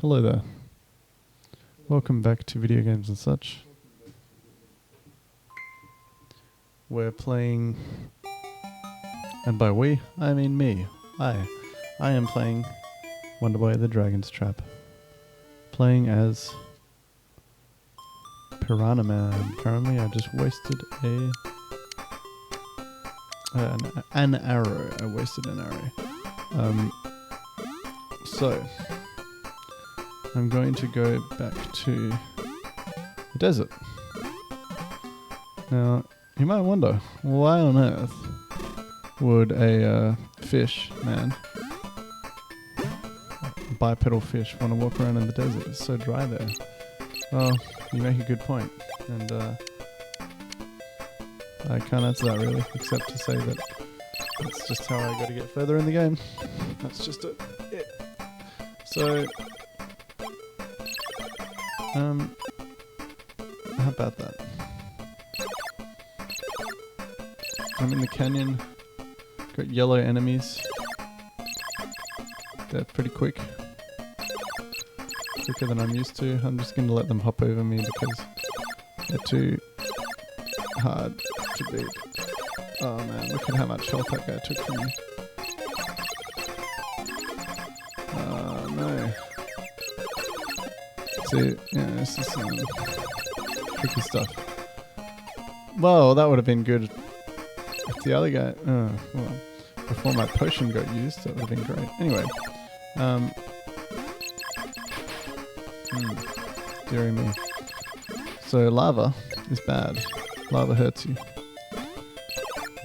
Hello there. Welcome back to Video Games and Such. We're playing, and by we, I mean me. I am playing Wonder Boy the Dragon's Trap. Playing as Piranha Man. Currently I just wasted an arrow. I wasted an arrow. So I'm going to go back to the desert. Now, you might wonder, why on earth would a fish man, a bipedal fish, want to walk around in the desert? It's so dry there. Well, you make a good point, and I can't answer that really, except to say that that's just how I got to get further in the game. That's just it. So, how about that? I'm in the canyon, got yellow enemies. They're pretty quick. Quicker than I'm used to. I'm just going to let them hop over me because they're too hard to beat. Oh man, look at how much health that guy took from me. Oh no. See, yeah, this is tricky stuff. Well, that would have been good if the other guy... well, before my potion got used, that would have been great. Anyway. Dearie me. So lava is bad. Lava hurts you.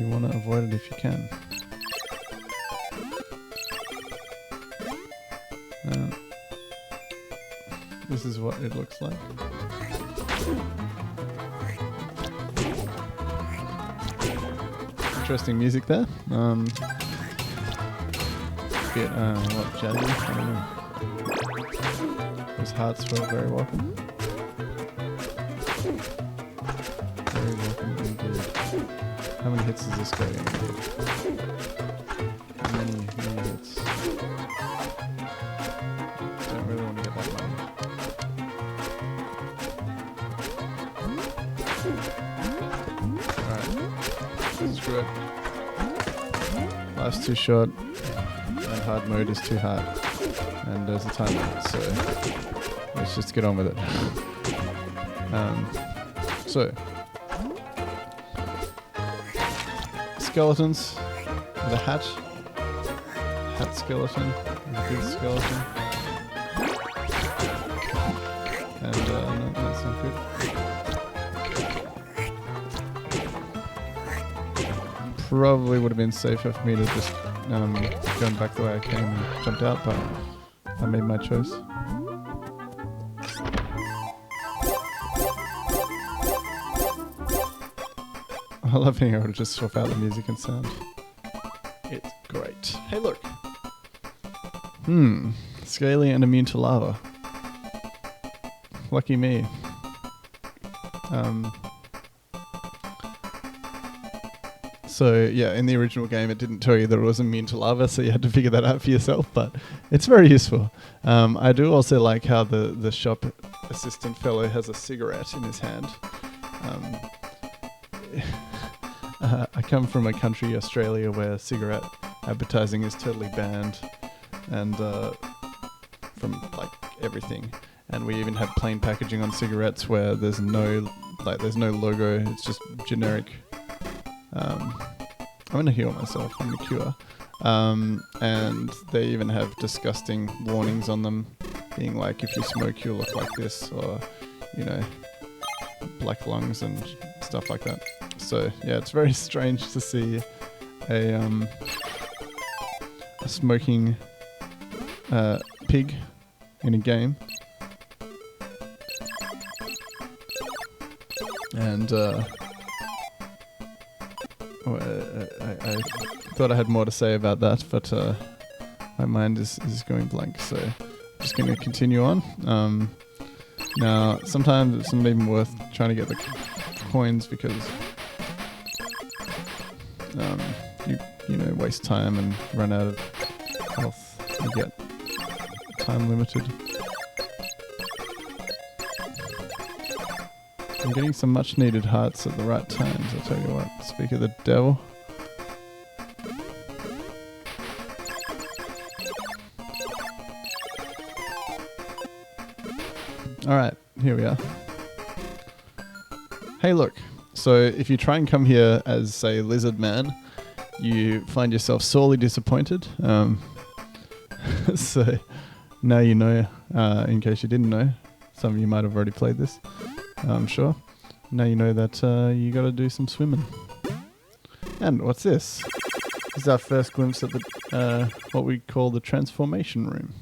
You want to avoid it if you can. This is what it looks like. Interesting music there. Bit jazzy? I don't know. Those hearts felt very welcome. Very welcome indeed. How many hits is this guy going to give? Many hits. Don't really want to get that many. Alright. Screw it. Life's too short. And hard mode is too hard. And there's a time limit, so let's just get on with it. So skeletons with a hat skeleton, with a big skeleton, and no, that's not good. Probably would have been safer for me to just going back the way I came and jumped out, but I made my choice. I love being able to just swap out the music and sound. It's great. Hey look! Scaly and immune to lava. Lucky me. So yeah, in the original game it didn't tell you that it was immune to lava, so you had to figure that out for yourself, but it's very useful. I do also like how the shop assistant fellow has a cigarette in his hand. I come from a country, Australia, where cigarette advertising is totally banned, and from like everything. And we even have plain packaging on cigarettes where there's no logo. It's just generic. I'm gonna heal myself. I'm gonna cure. And they even have disgusting warnings on them, being like, if you smoke, you'll look like this, or black lungs and stuff like that. So yeah, it's very strange to see a smoking pig in a game, and I thought I had more to say about that, but my mind is going blank. So I'm just going to continue on. Now, sometimes it's not even worth trying to get the coins because you waste time and run out of health. You get time limited I'm getting some much needed hearts at the right times, I'll tell you what. Speak of the devil. Alright, here we are. Hey look, so if you try and come here as, say, Lizard Man, you find yourself sorely disappointed. So now you know, in case you didn't know, some of you might have already played this, I'm sure. Now you know that you gotta do some swimming. And what's this? This is our first glimpse at the what we call the transformation room.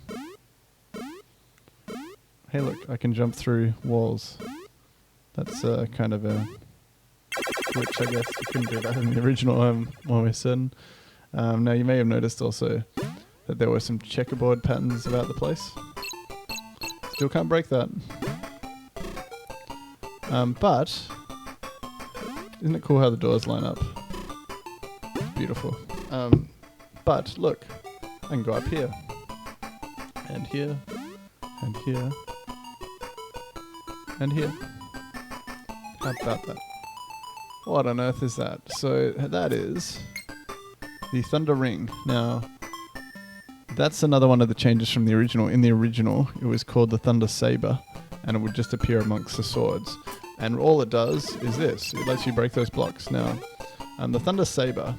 Hey look, I can jump through walls. That's kind of a glitch, I guess. You couldn't do that in the original one we're certain. Now you may have noticed also that there were some checkerboard patterns about the place. Still can't break that. But isn't it cool how the doors line up? It's beautiful. But look, I can go up here. And here. And here. And here. How about that? What on earth is that? So that is the Thunder Ring. Now, that's another one of the changes from the original. In the original, it was called the Thunder Saber, and it would just appear amongst the swords. And all it does is this. It lets you break those blocks. Now, the Thunder Saber,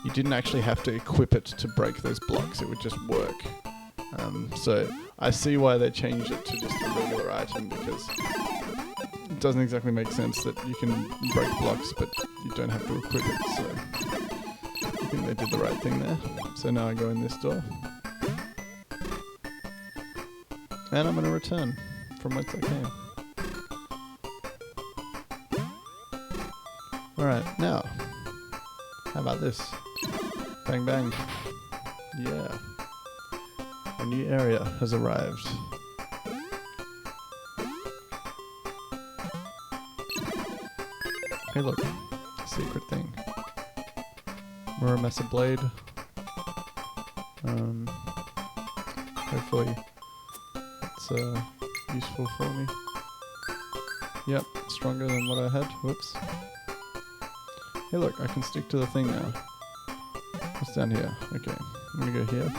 you didn't actually have to equip it to break those blocks. It would just work. So I see why they changed it to just a regular item, because it doesn't exactly make sense that you can break blocks but you don't have to equip it. So I think they did the right thing there. So now I go in this door. And I'm going to return from whence I came. Alright, now, how about this? Bang bang. Yeah. A new area has arrived. Hey look, secret thing. Muramasa blade. Hopefully it's useful for me. Yep, stronger than what I had. Whoops. Hey look, I can stick to the thing now. What's down here? Okay, I'm gonna go here.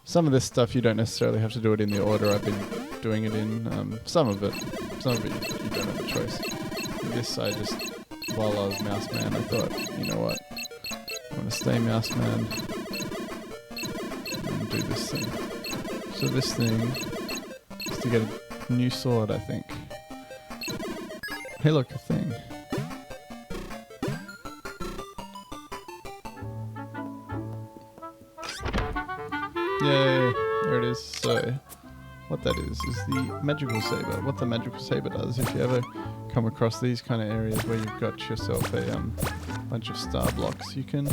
Some of this stuff you don't necessarily have to do it in the order I've been doing it in. Some of it you don't have a choice. This I just, while I was Mouse Man, I thought, you know what, I'm gonna stay Mouse Man and do this thing. So this thing is to get a new sword, I think. Hey look, a thing. Yay, there it is. So, what that is the magical saber. What the magical saber does, if you ever come across these kind of areas where you've got yourself a bunch of star blocks, you can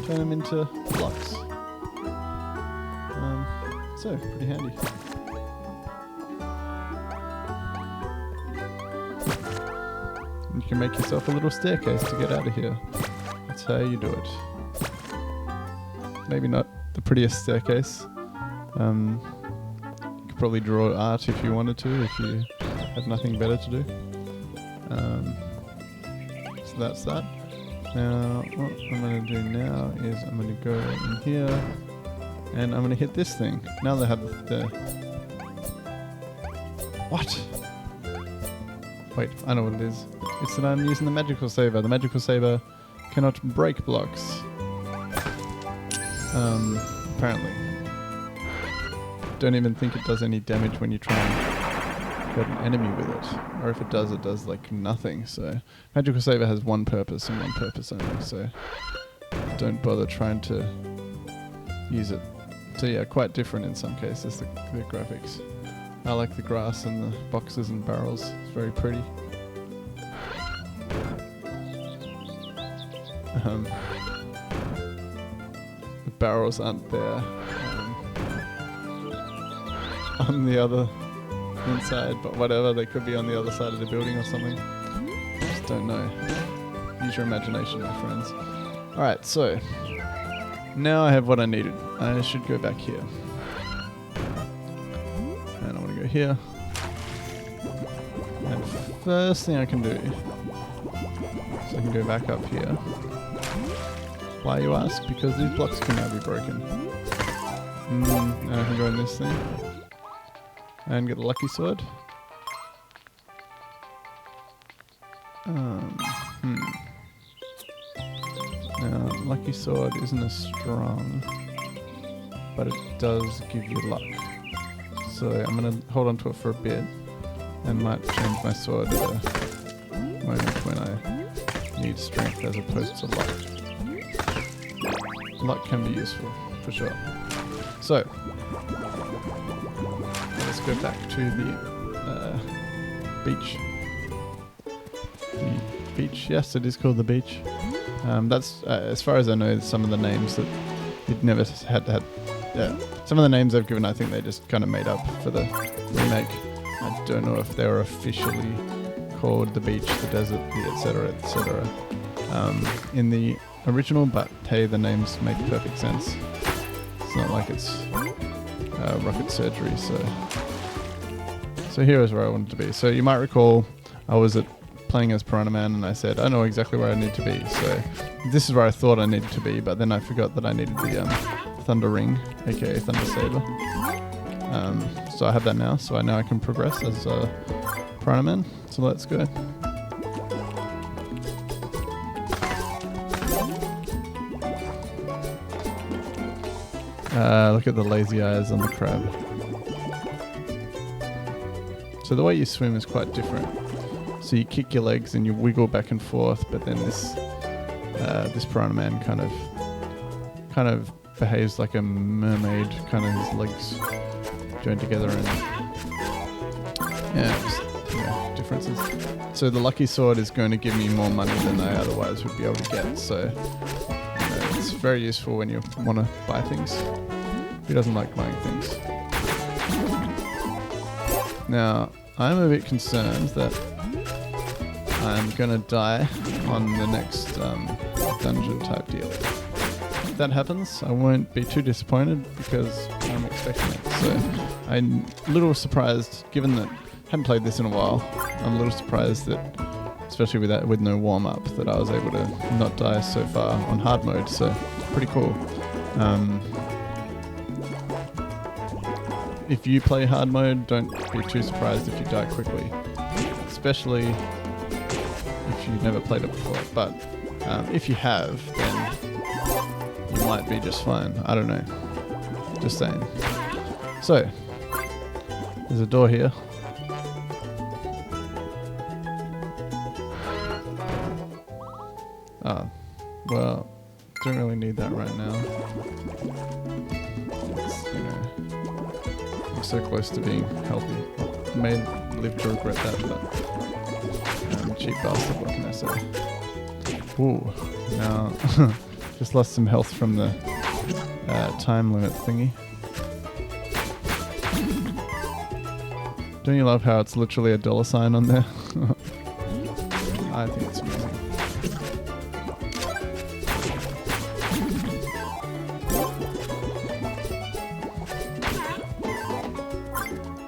turn them into blocks. So, pretty handy. And you can make yourself a little staircase to get out of here. That's how you do it. Maybe not the prettiest staircase. You could probably draw art if you wanted to, if you had nothing better to do. So that's that. Now, what I'm going to do now is I'm going to go in here and I'm going to hit this thing. Now they have the... What? Wait, I know what it is. It's that I'm using the magical saber. The magical saber cannot break blocks. Apparently. Don't even think it does any damage when you try and hurt an enemy with it. Or if it does like nothing. So, magical saber has one purpose and one purpose only. So, don't bother trying to use it. So yeah, quite different in some cases, the graphics. I like the grass and the boxes and barrels. It's very pretty. The barrels aren't there on the other inside, but whatever, they could be on the other side of the building or something. Just don't know. Use your imagination, my friends. Alright, so now I have what I needed. I should go back here. And I want to go here. And first thing I can do, so I can go back up here. Why, you ask? Because these blocks can now be broken. And I can go in this thing. And get the lucky sword. Now, lucky sword isn't as strong, but it does give you luck. So I'm going to hold on to it for a bit and might change my sword at a moment when I need strength as opposed to luck. Luck can be useful, for sure. So, let's go back to the beach. The beach, yes, it is called the beach. That's, as far as I know, some of the names that you'd never had to have. Yeah, some of the names they've given, I think they just kind of made up for the remake. I don't know if they were officially called the beach, the desert, the etc., etc. In the original, but hey, the names make perfect sense. It's not like it's rocket surgery, so here is where I wanted to be. So you might recall I was playing as Piranha Man and I said I know exactly where I need to be. So this is where I thought I needed to be, but then I forgot that I needed the Thunder Ring, aka Thunder Saber. So I have that now, so now I can progress as Piranha Man. So let's go. Look at the lazy eyes on the crab. So the way you swim is quite different. So you kick your legs and you wiggle back and forth, but then this Piranha Man kind of behaves like a mermaid, kind of his legs joined together and differences. So the lucky sword is going to give me more money than I otherwise would be able to get. So it's very useful when you want to buy things. Who doesn't like buying things? Now, I'm a bit concerned that I'm gonna die on the next dungeon type deal. If that happens, I won't be too disappointed because I'm expecting it. So I'm a little surprised, given that I haven't played this in a while. I'm a little surprised that, especially with no warm up, that I was able to not die so far on hard mode. So pretty cool. If you play hard mode, don't be too surprised if you die quickly, especially if you've never played it before. But if you have, then you might be just fine. I don't know. Just saying. So, there's a door here. Oh, well, don't really need that right now. So close to being healthy. May live to regret that, but I'm a cheap bastard, what can I say? Ooh, now just lost some health from the time limit thingy. Don't you love how it's literally $sign on there? I think it's amazing.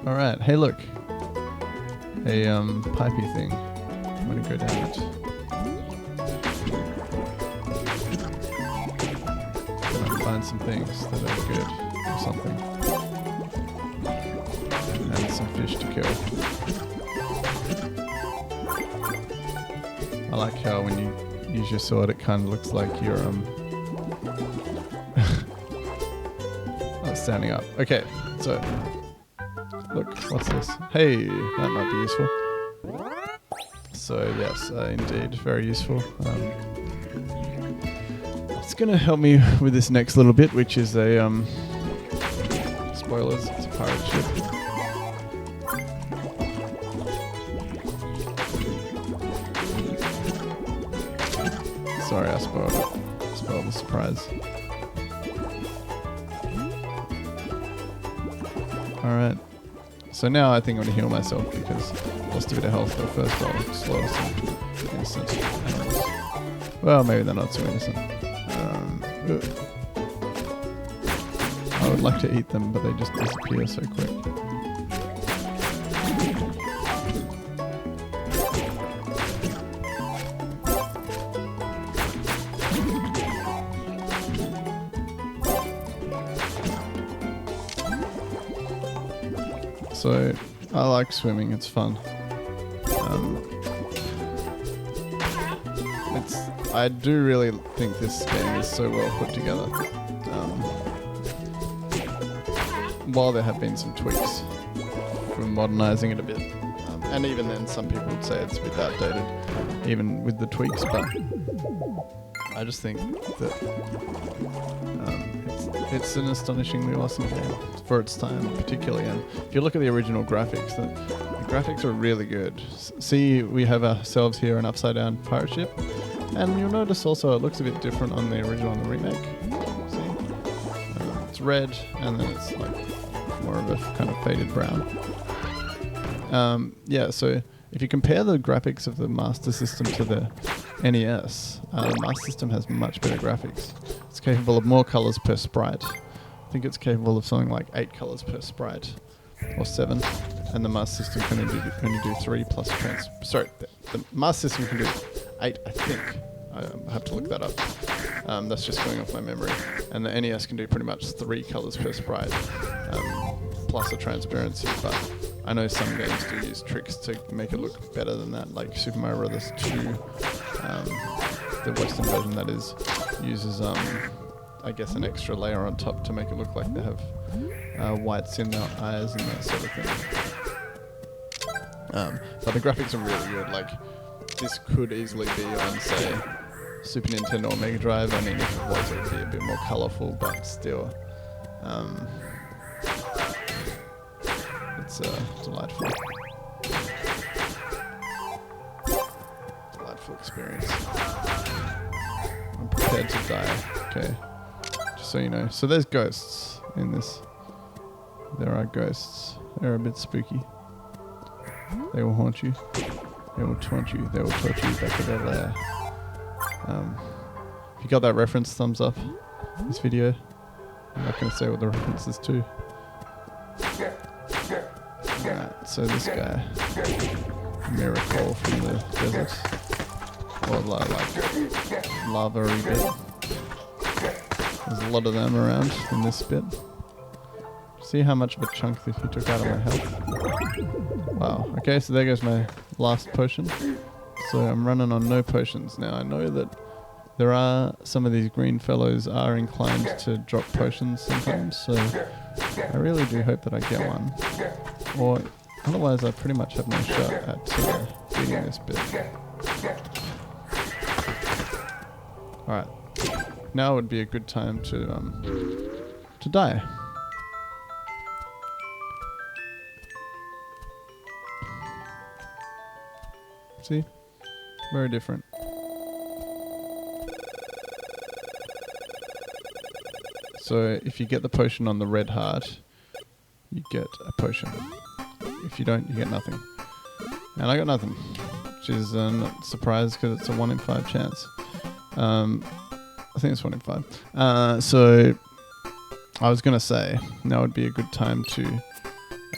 Alright, hey look. A pipey thing. I'm gonna go down it. And find some things that are good or something. And some fish to kill. I like how when you use your sword it kind of looks like you're standing up. Okay, so look, what's this? Hey, that might be useful. So yes, indeed, very useful. It's going to help me with this next little bit, which is a spoilers. It's a pirate ship. Sorry, I spoiled it. Spoiled the surprise. Alright. So now I think I'm going to heal myself because I lost a bit of health, but first I'll slaughter some innocent animals. Well, maybe they're not so innocent. I would like to eat them, but they just disappear so quick. So I like swimming. It's fun. I do really think this game is so well put together. While there have been some tweaks from modernizing it a bit, and even then some people would say it's a bit outdated, even with the tweaks, but I just think that it's an astonishingly awesome game for its time, particularly. And if you look at the original graphics, the graphics are really good. See, we have ourselves here an upside down pirate ship, and you'll notice also it looks a bit different on the original and the remake. See, it's red, and then it's like more of a kind of faded brown. Yeah, so if you compare the graphics of the Master System to the NES, the Master System has much better graphics. It's capable of more colors per sprite. I think it's capable of something like 8 colors per sprite, or 7, and the Master System can only do 3 plus the Master System can do 8, I think. I have to look that up. That's just going off my memory. And the NES can do pretty much 3 colors per sprite, plus a transparency, but I know some games do use tricks to make it look better than that, like Super Mario Bros. 2, the Western version that is, uses I guess an extra layer on top to make it look like they have whites in their eyes and that sort of thing. But the graphics are really good. Like, this could easily be on, say, Super Nintendo or Mega Drive. I mean, if it was, it would be a bit more colourful, but still, it's delightful. Delightful experience. I'm prepared to die. Okay. Just so you know. So there's ghosts in this. There are ghosts. They're a bit spooky. They will haunt you. They will taunt you. They will torture you back to their lair. If you got that reference, thumbs up. This video. I'm not going to say what the reference is to. Alright, so this guy. Miracle from the desert. Or like lava-y bit. There's a lot of them around in this bit. See how much of a chunk that he took out of my health? Wow. Okay, so there goes my last potion. So I'm running on no potions. Now I know that there are some of these green fellows are inclined to drop potions sometimes, so I really do hope that I get one. Or otherwise I pretty much have no shot at beating this bit. Alright. Now would be a good time to die. See? Very different. So if you get the potion on the red heart, you get a potion. If you don't, you get nothing. And I got nothing, which is not a surprise because it's a 1 in 5 chance. I think it's 1 in 5. So I was going to say now would be a good time to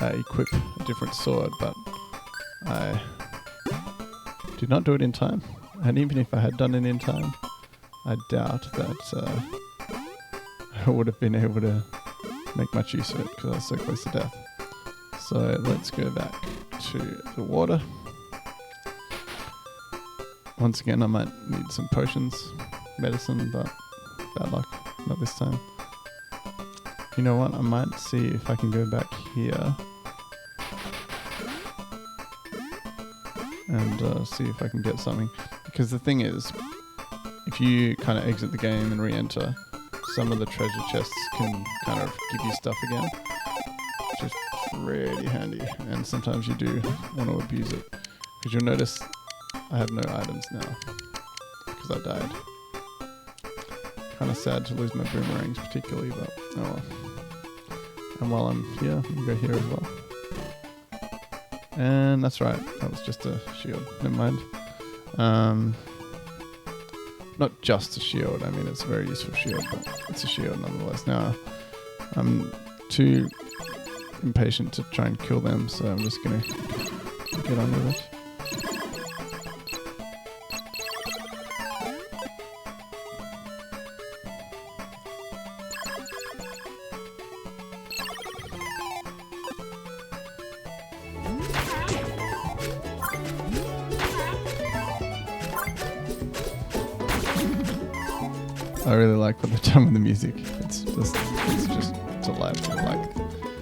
equip a different sword, but I did not do it in time. And even if I had done it in time, I doubt that I would have been able to make much use of it because I was so close to death. So let's go back to the water. Once again, I might need some potions, medicine, but bad luck, not this time. You know what, I might see if I can go back here and see if I can get something. Because the thing is, if you kind of exit the game and re-enter, some of the treasure chests can kind of give you stuff again, which is really handy, and sometimes you do want to abuse it. Because you'll notice I have no items now, because I died. Kind of sad to lose my boomerangs particularly, but oh well. And while I'm here, you go here as well. And that's right, that was just a shield, never mind. Not just a shield, I mean it's a very useful shield, but it's a shield nonetheless. Now, I'm too impatient to try and kill them, so I'm just gonna get on with it. I really like what they've done with the music. It's just delightful. Like,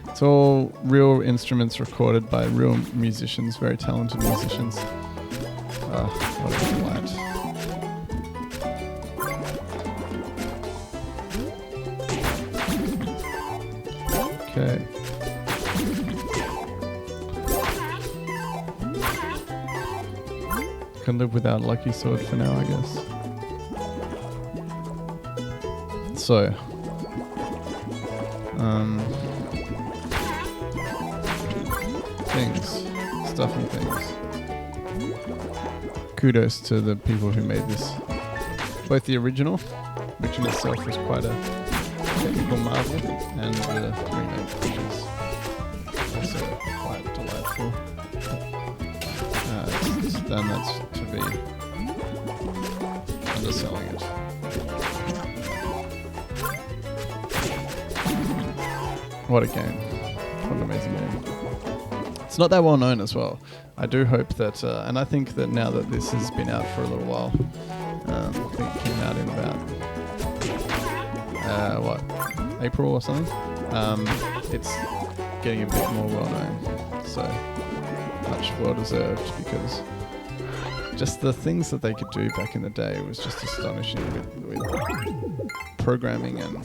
it's all real instruments recorded by real musicians, very talented musicians. What a delight. Okay. Can live without Lucky Sword for now, I guess. So, stuff and things. Kudos to the people who made this. Both the original, which in itself was quite a technical marvel, and the remake, which is also quite delightful. Then that's to be underselling it. What a game. What an amazing game. It's not that well known as well. I do hope that, and I think that now that this has been out for a little while, I think it came out in about, April or something? It's getting a bit more well known. So, much well deserved, because just the things that they could do back in the day was just astonishing with programming and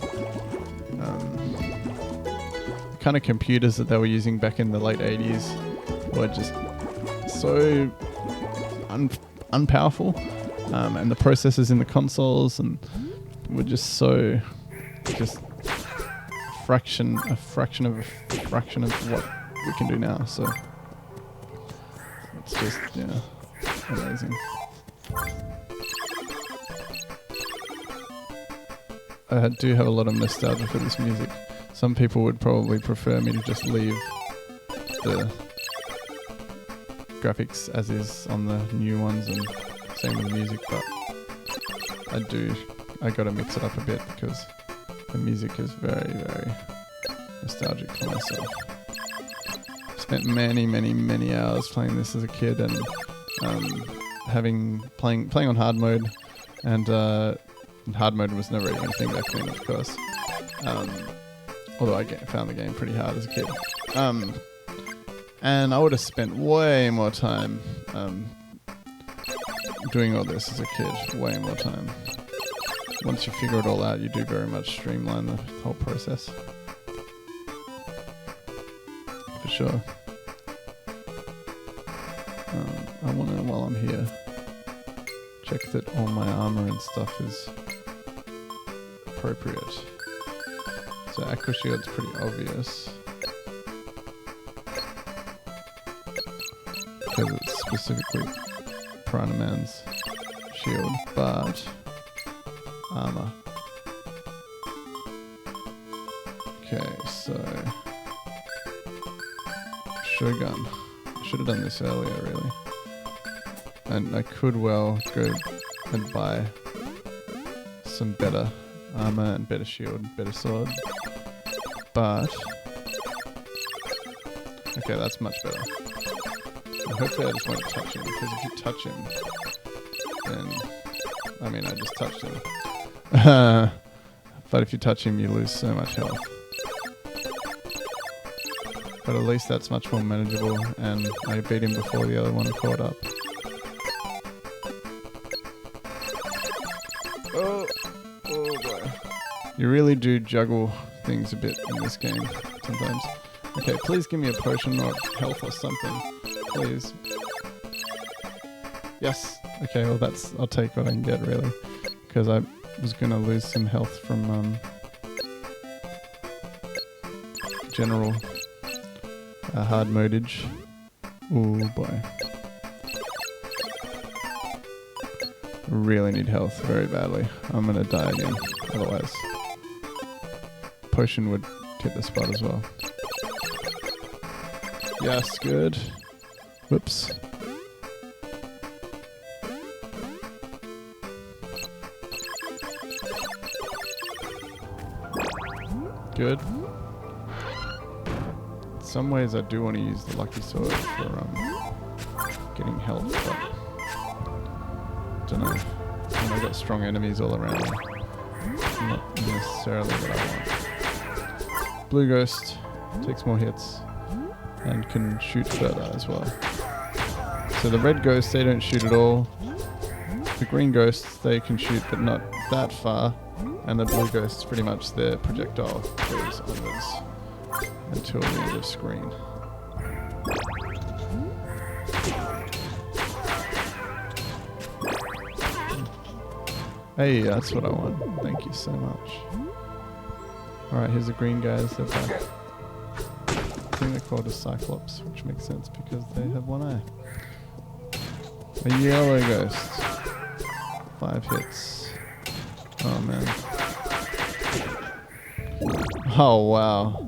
the kind of computers that they were using back in the late 80s were just so unpowerful, and the processors in the consoles and were just so a fraction of what we can do now. So it's just amazing. I do have a lot of nostalgia for this music. Some people would probably prefer me to just leave the graphics as is on the new ones and same with the music, but I gotta mix it up a bit because the music is very, very nostalgic for myself. Spent many hours playing this as a kid, and playing on hard mode, and hard mode was never even a thing back then, of course. Although I found the game pretty hard as a kid. And I would have spent way more time doing all this as a kid. Way more time. Once you figure it all out, you do very much streamline the whole process. For sure. I want to, while I'm here, check that all my armor and stuff is appropriate. So Aqua Shield's pretty obvious, because it's specifically Piranha Man's shield, but armor. Okay, so Shogun. I should have done this earlier, really. And I could well go and buy some better armor and better shield, better sword. But okay, that's much better. And hopefully I just won't touch him, because if you touch him, then I just touched him. But if you touch him, you lose so much health. But at least that's much more manageable, and I beat him before the other one caught up. Oh boy. You really do juggle things a bit in this game sometimes. Okay, please give me a potion or health or something. Please. Yes. Okay, well I'll take what I can get, really. Because I was going to lose some health from general hard modage. Oh boy. Really need health very badly. I'm going to die again, otherwise. Potion would hit the spot as well. Yes, good. Whoops. Good. In some ways I do want to use the Lucky Sword for getting health, but don't know. I've got strong enemies all around me. Not necessarily what I want. Blue Ghost takes more hits and can shoot further as well. So the red ghosts, they don't shoot at all. The green ghosts, they can shoot but not that far. And the blue ghosts, pretty much their projectile goes onwards until the end of screen. Hey, that's what I want. Thank you so much. Alright, here's the green guys. They're back. I think they're called a Cyclops, which makes sense because they have one eye. A yellow ghost. 5 hits. Oh man. Oh wow.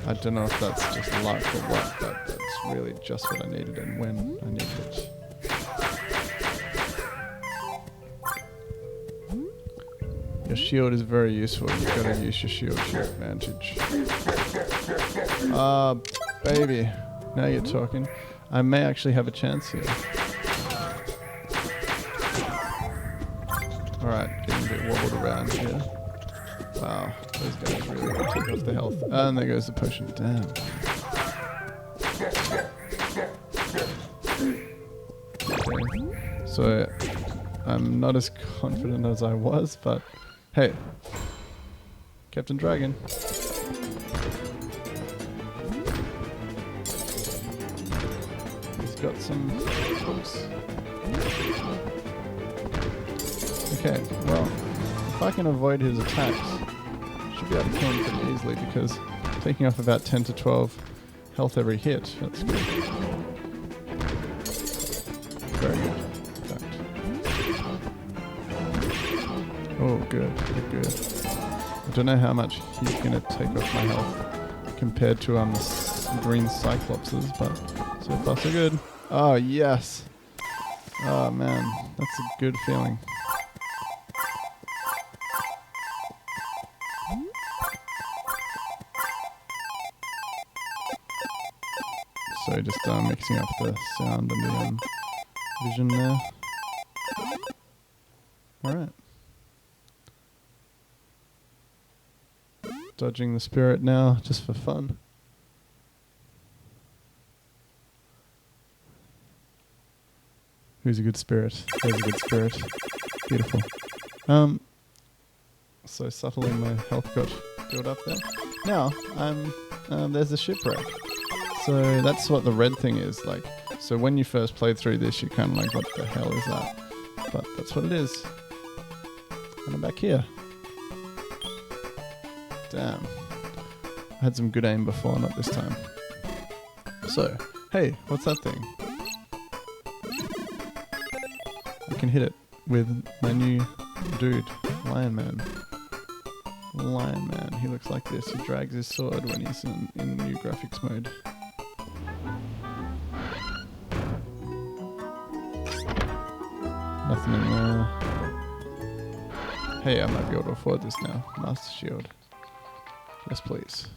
I don't know if that's just luck or what, but that's really just what I needed and when I needed it. Your shield is very useful. You've got to use your shield to your advantage. Ah, baby. Now you're talking. I may actually have a chance here. Alright, getting a bit wobbled around here. Wow, those guys really took off the health. And there goes the potion. Damn. Okay. So, I'm not as confident as I was, but hey. Captain Dragon. He's got some hooks. Okay, well, if I can avoid his attacks, I should be able to kill him pretty easily because taking off about 10 to 12 health every hit, that's good. Very good, in fact. Oh, good, good. I don't know how much he's going to take off my health compared to the green Cyclopses, but so far so good. Oh, yes. Oh, man, that's a good feeling. So just mixing up the sound and the vision there. Alright. Dodging the spirit now, just for fun. Who's a good spirit? There's a good spirit. Beautiful. So subtly my health got built up there. Now, there's a shipwreck. So that's what the red thing is like. So when you first played through this, you're kind of like, what the hell is that? But that's what it is. And I'm back here. Damn. I had some good aim before, not this time. So, hey, what's that thing? I can hit it with my new dude, Lion Man. Lion Man, he looks like this. He drags his sword when he's in new graphics mode. Nothing in there. Hey, I might be able to afford this now. Master Shield. Yes, please.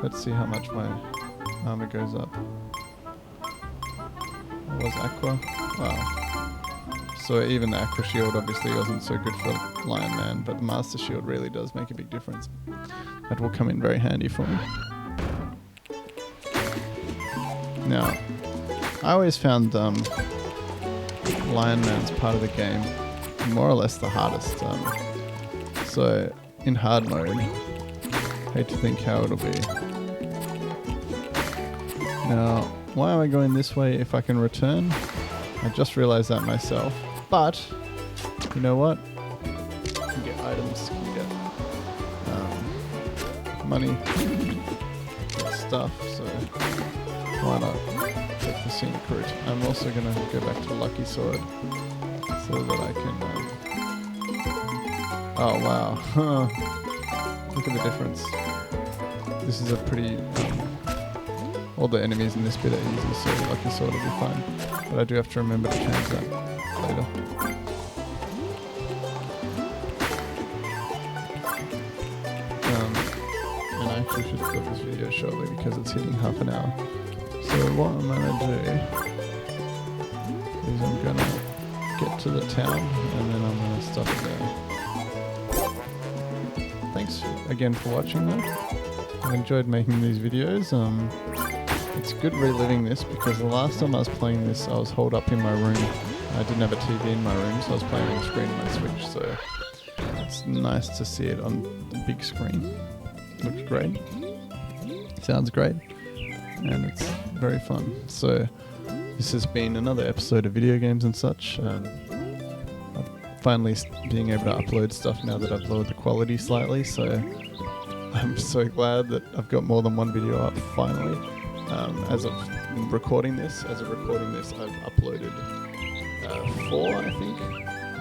Let's see how much my armor goes up. That was Aqua. Wow. So even the Aqua Shield obviously wasn't so good for Lion Man, but the Master Shield really does make a big difference. That will come in very handy for me. Now, I always found Lion Man's part of the game more or less the hardest. So in hard mode, hate to think how it'll be. Now, why am I going this way if I can return? I just realized that myself. But, you know what? You can get items, you can get money, get stuff, so why not take the scenic route? I'm also going to go back to Lucky Sword so that I can... oh wow, look at the difference. This is a pretty... all the enemies in this bit are easy, so Lucky Sword will be fine. But I do have to remember to change that later. And I actually should stop this video shortly because it's hitting half an hour. So what I'm gonna do is I'm gonna get to the town, and then I'm gonna stop there. Thanks again for watching though. I've enjoyed making these videos. It's good reliving this because the last time I was playing this I was holed up in my room. I didn't have a TV in my room, so I was playing on the screen on my Switch, so it's nice to see it on the big screen. Looks great. Sounds great. And it's very fun. So this has been another episode of video games and such. I'm finally being able to upload stuff now that I've lowered the quality slightly, so I'm so glad that I've got more than one video up finally. As of recording this, I've uploaded 4, I think.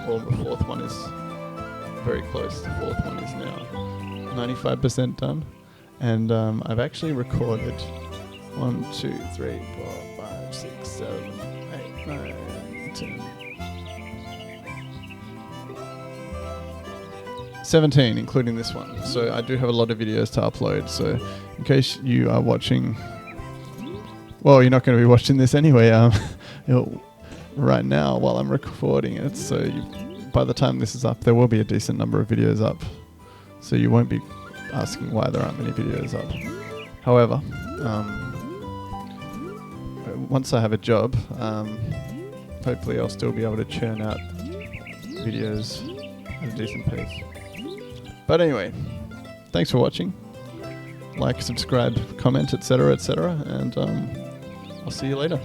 Or the 4th one is very close. The 4th one is now 95% done. And I've actually recorded 1, 2, 3, 4, 5, 6, 7, 8, 9, 10, 17, including this one. So I do have a lot of videos to upload. So in case you are watching, well, you're not going to be watching this anyway. Right now while I'm recording it. So by the time this is up, there will be a decent number of videos up. So you won't be asking why there aren't many videos up. However, once I have a job, hopefully I'll still be able to churn out videos at a decent pace. But anyway, thanks for watching. Like, subscribe, comment, etc., etc., and I'll see you later.